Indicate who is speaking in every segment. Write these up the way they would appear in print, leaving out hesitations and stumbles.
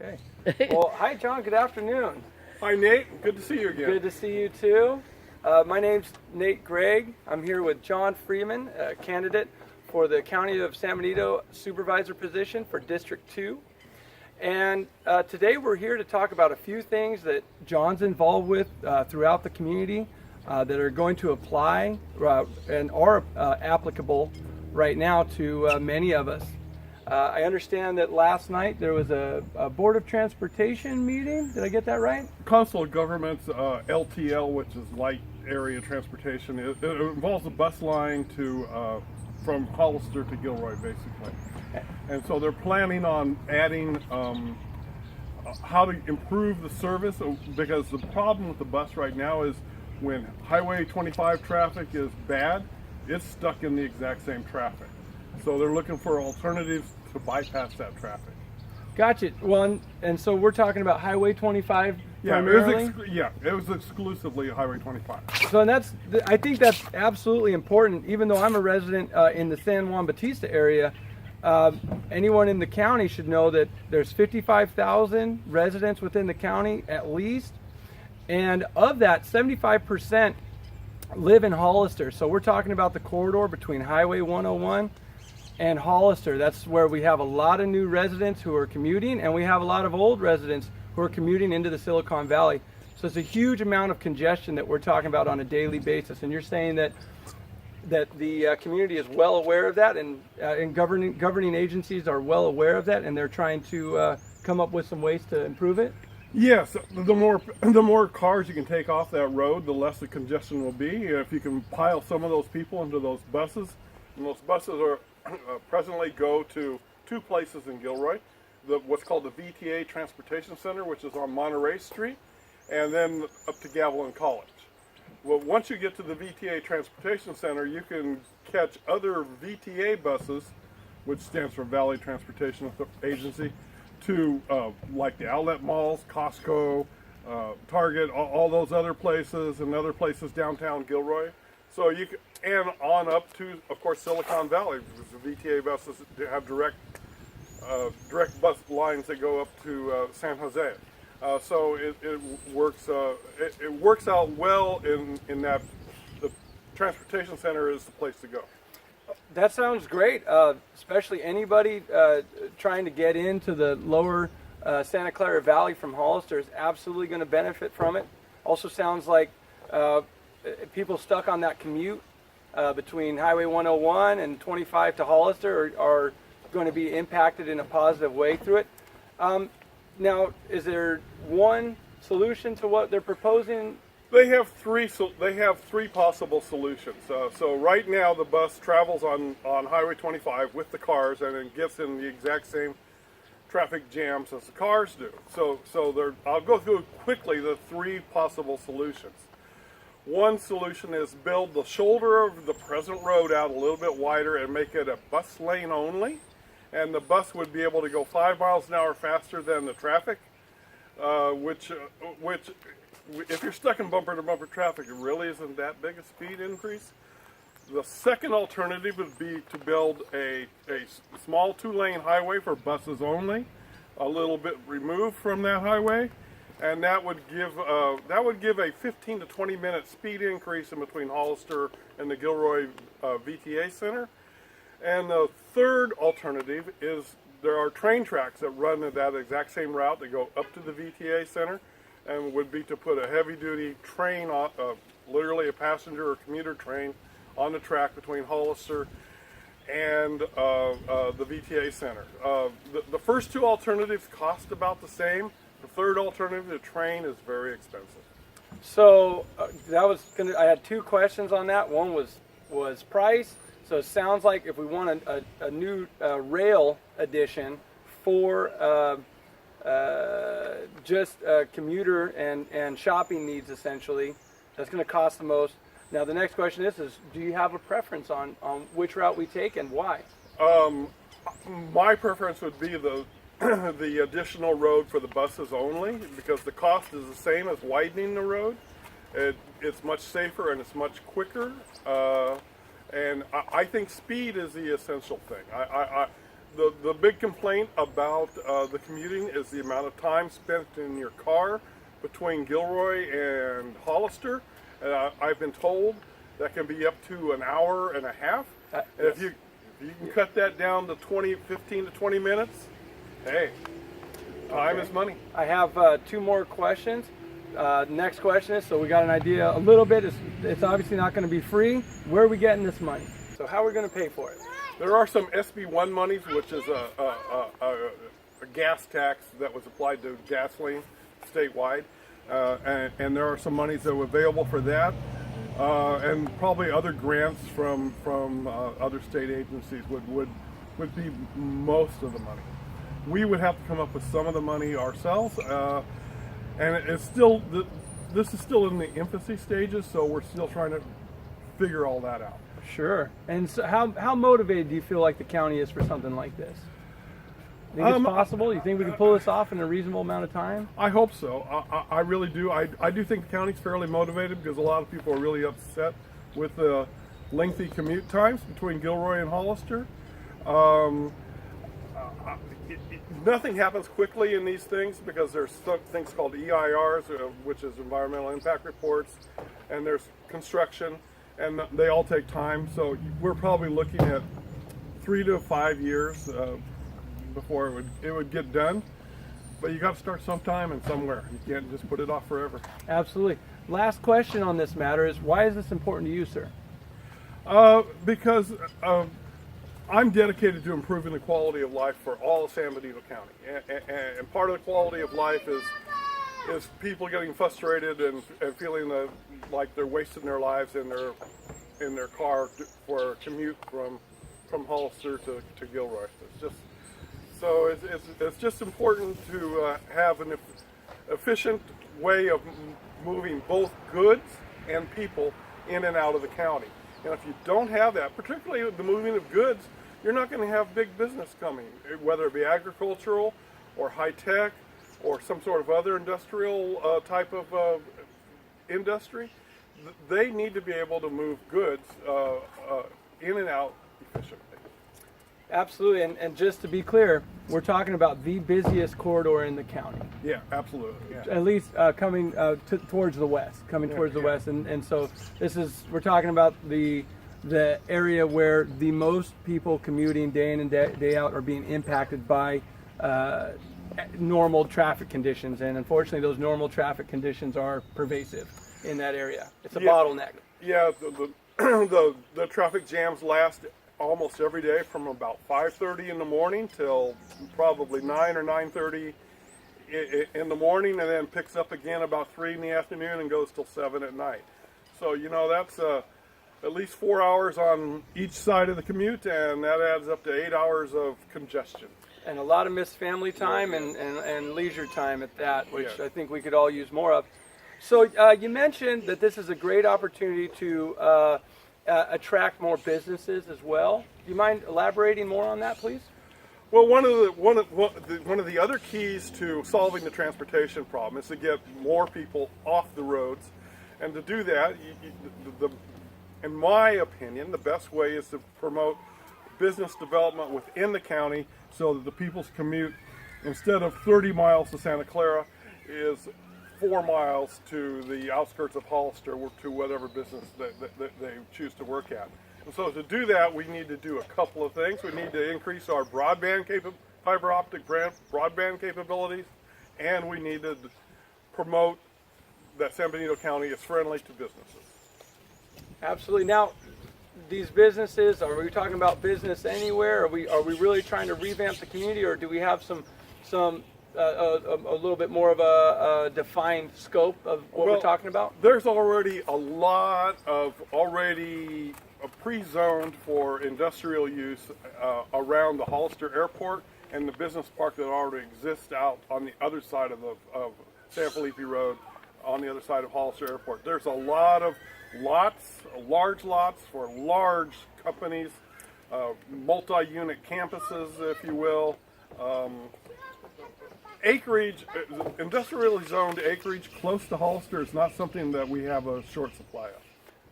Speaker 1: Okay. Well, hi, John. Good afternoon.
Speaker 2: Hi, Nate. Good to see you again.
Speaker 1: Good to see you, too. My name's Nate Grieg. I'm here with John Freeman, a candidate for the County of San Benito Supervisor position for District 2. And today we're here to talk about a few things that John's involved with throughout the community that are going to apply and are applicable right now to many of us. I understand that last night there was a Board of Transportation meeting. Did I get that right?
Speaker 2: Council of Governments, LTL, which is light area transportation. It involves a bus line to from Hollister to Gilroy, basically. And so they're planning on adding how to improve the service, because the problem with the bus right now is when Highway 25 traffic is bad, it's stuck in the exact same traffic. So they're looking for alternatives to bypass that traffic.
Speaker 1: Gotcha. Well, and so we're talking about Highway 25
Speaker 2: Yeah,
Speaker 1: primarily?
Speaker 2: it was exclusively Highway 25.
Speaker 1: So I think that's absolutely important. Even though I'm a resident in the San Juan Bautista area, anyone in the county should know that there's 55,000 residents within the county at least, and of that, 75% live in Hollister. So we're talking about the corridor between Highway 101 and Hollister. That's where we have a lot of new residents who are commuting, and we have a lot of old residents who are commuting into the Silicon Valley. So it's a huge amount of congestion that we're talking about on a daily basis. And you're saying that the community is well aware of that, and governing agencies are well aware of that, and they're trying to come up with some ways to improve it?
Speaker 2: Yes, the more cars you can take off that road, the less the congestion will be. If you can pile some of those people into those buses, and those buses are presently go to two places in Gilroy, what's called the VTA Transportation Center, which is on Monterey Street, and then up to Gavilan College. Well, once you get to the VTA Transportation Center, you can catch other VTA buses, which stands for Valley Transportation Agency, to like the outlet malls, Costco, Target, all those other places, and other places downtown Gilroy. So you can, and on up to, of course, Silicon Valley, because the VTA buses have direct bus lines that go up to San Jose. So it works out well in that the transportation center is the place to go.
Speaker 1: That sounds great, especially anybody trying to get into the lower Santa Clara Valley from Hollister is absolutely going to benefit from it. Also sounds like people stuck on that commute between Highway 101 and 25 to Hollister are going to be impacted in a positive way through it. Now, is there one solution to what they're proposing?
Speaker 2: They have three possible solutions. So right now the bus travels on Highway 25 with the cars, and it gets in the exact same traffic jams as the cars do. So I'll go through quickly the three possible solutions. One solution is build the shoulder of the present road out a little bit wider and make it a bus lane only, and the bus would be able to go 5 miles an hour faster than the traffic, which if you're stuck in bumper-to-bumper traffic, it really isn't that big a speed increase. The second alternative would be to build a small 2-lane highway for buses only, a little bit removed from that highway, and that would give a 15 to 20 minute speed increase in between Hollister and the Gilroy VTA Center. And the third alternative is there are train tracks that run that exact same route that go up to the VTA Center, and would be to put a heavy-duty train, literally a passenger or commuter train, on the track between Hollister and the VTA Center. The first two alternatives cost about the same. The third alternative, the train, is very expensive.
Speaker 1: So I had two questions on that. One was price. So it sounds like if we want a new rail addition for just commuter and shopping needs, essentially, that's going to cost the most. Now the next question is do you have a preference on which route we take and why?
Speaker 2: My preference would be the additional road for the buses only, because the cost is the same as widening the road. It's much safer and it's much quicker. And I think speed is the essential thing. the big complaint about the commuting is the amount of time spent in your car between Gilroy and Hollister. I've been told that can be up to an hour and a half. And
Speaker 1: Yes.
Speaker 2: if you can cut that down to 15 to 20 minutes, hey, time is money.
Speaker 1: I have 2 more questions. Next question is, so we got an idea a little bit. It's obviously not going to be free. Where are we getting this money? So how are we going to pay for it?
Speaker 2: There are some SB1 monies, which is a gas tax that was applied to gasoline statewide, and there are some monies that are available for that, and probably other grants from other state agencies would be most of the money. We would have to come up with some of the money ourselves, and it's still this is still in the infancy stages, so we're still trying to figure all that out.
Speaker 1: Sure. And so how motivated do you feel like the county is for something like this? Think it's possible? You think we can pull this off in a reasonable amount of time?
Speaker 2: I hope so. I really do. I do think the county's fairly motivated because a lot of people are really upset with the lengthy commute times between Gilroy and Hollister. Nothing happens quickly in these things because there's some things called EIRs, which is environmental impact reports, and there's construction, and they all take time. So we're probably looking at 3 to 5 years before it would get done. But you got to start sometime and somewhere. You can't just put it off forever.
Speaker 1: Absolutely. Last question on this matter is, why is this important to you, sir?
Speaker 2: Because I'm dedicated to improving the quality of life for all of San Benito County, and part of the quality of life is people getting frustrated and feeling like they're wasting their lives in their car for a commute from Hollister to Gilroy. It's just important to have an efficient way of moving both goods and people in and out of the county. And if you don't have that, particularly with the moving of goods, you're not going to have big business coming, whether it be agricultural or high tech or some sort of other industrial type of industry. They need to be able to move goods in and out efficiently.
Speaker 1: Absolutely. And just to be clear, we're talking about the busiest corridor in the county.
Speaker 2: Yeah, absolutely. Yeah.
Speaker 1: At least coming towards the west, the west. And so we're talking about the area where the most people commuting day in and day out are being impacted by normal traffic conditions. And unfortunately, those normal traffic conditions are pervasive in that area. It's a bottleneck.
Speaker 2: Yeah, the traffic jams last almost every day from about 5:30 in the morning till probably 9 or 9:30 in the morning, and then picks up again about 3 in the afternoon and goes till 7 at night. So that's at least 4 hours on each side of the commute, and that adds up to 8 hours of congestion.
Speaker 1: And a lot of missed family time and leisure time at that, which
Speaker 2: Yeah.
Speaker 1: I think we could all use more of. So you mentioned that this is a great opportunity to attract more businesses as well. Do you mind elaborating more on that, please?
Speaker 2: Well, one of the other keys to solving the transportation problem is to get more people off the roads, and to do that, in my opinion, the best way is to promote business development within the county, so that the people's commute, instead of 30 miles to Santa Clara, is 4 miles to the outskirts of Hollister, to whatever business that they choose to work at. And so to do that, we need to do a couple of things. We need to increase our fiber optic broadband capabilities, and we need to promote that San Benito County is friendly to businesses.
Speaker 1: Absolutely. Now, these businesses, are we talking about business anywhere? Are we really trying to revamp the community, or do we have some a little bit more of a defined scope of what we're talking about?
Speaker 2: There's already a lot of pre-zoned for industrial use around the Hollister Airport and the business park that already exists out on the other side of San Felipe Road, on the other side of Hollister Airport. There's a lot of large lots for large companies, multi-unit campuses, if you will. Acreage, industrially zoned acreage close to Hollister is not something that we have a short supply of.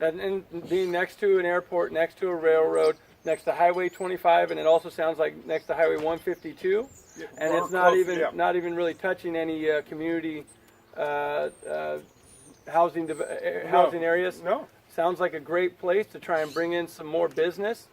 Speaker 1: And being next to an airport, next to a railroad, next to Highway 25, and it also sounds like next to Highway 152.
Speaker 2: Yeah,
Speaker 1: And
Speaker 2: or
Speaker 1: it's not
Speaker 2: close,
Speaker 1: even
Speaker 2: yeah.
Speaker 1: not even really touching any community housing areas.
Speaker 2: No.
Speaker 1: Sounds like a great place to try and bring in some more business.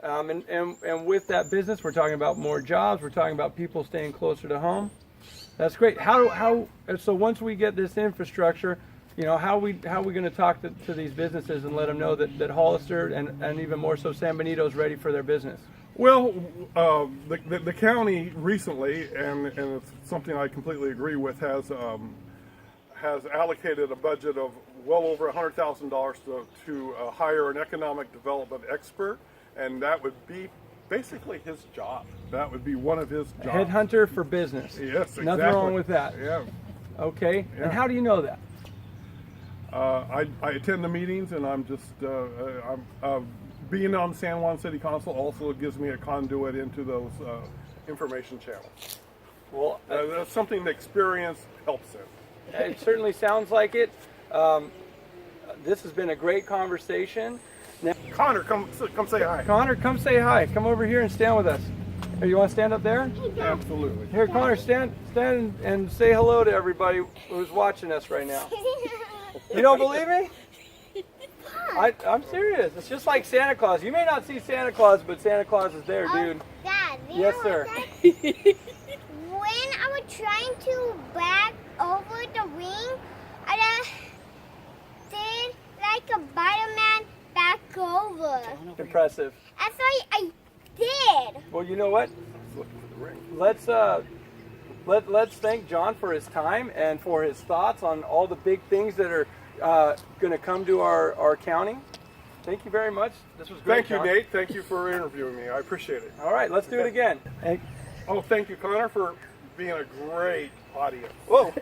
Speaker 1: And with that business, we're talking about more jobs. We're talking about people staying closer to home. That's great. So once we get this infrastructure, you know, how we going to talk to these businesses and let them know that Hollister and even more so San Benito is ready for their business?
Speaker 2: Well, the county recently, and it's something I completely agree with, has allocated a budget of well over $100,000 to hire an economic development expert, and that would be basically his job. That would be one of his jobs.
Speaker 1: Headhunter for business.
Speaker 2: Yes, exactly.
Speaker 1: Nothing wrong with that.
Speaker 2: Yeah.
Speaker 1: Okay.
Speaker 2: Yeah.
Speaker 1: And how do you know that?
Speaker 2: I attend the meetings, and I'm just being on San Juan City Council also gives me a conduit into those information channels.
Speaker 1: Well,
Speaker 2: That's something the experience helps in.
Speaker 1: it certainly sounds like it. This has been a great conversation. Now,
Speaker 2: Connor, come say hi.
Speaker 1: Connor, come say hi. Come over here and stand with us. Here, you want to stand up there?
Speaker 2: Absolutely.
Speaker 1: Here, Connor, stand and say hello to everybody who's watching us right now. You don't believe me? I'm serious. It's just like Santa Claus. You may not see Santa Claus, but Santa Claus is there, dude.
Speaker 3: Dad,
Speaker 1: Yes, sir.
Speaker 3: When I was trying to back over the ring, I did like a Spider-Man back over.
Speaker 1: Impressive.
Speaker 3: That's what I did.
Speaker 1: Well, you know what? Let's thank John for his time and for his thoughts on all the big things that are going to come to our county. Thank you very much. This was great.
Speaker 2: Thank you,
Speaker 1: John.
Speaker 2: Nate. Thank you for interviewing me. I appreciate it.
Speaker 1: All right, let's do it again.
Speaker 2: Oh, thank you, Connor, for being a great audience.
Speaker 1: Whoa.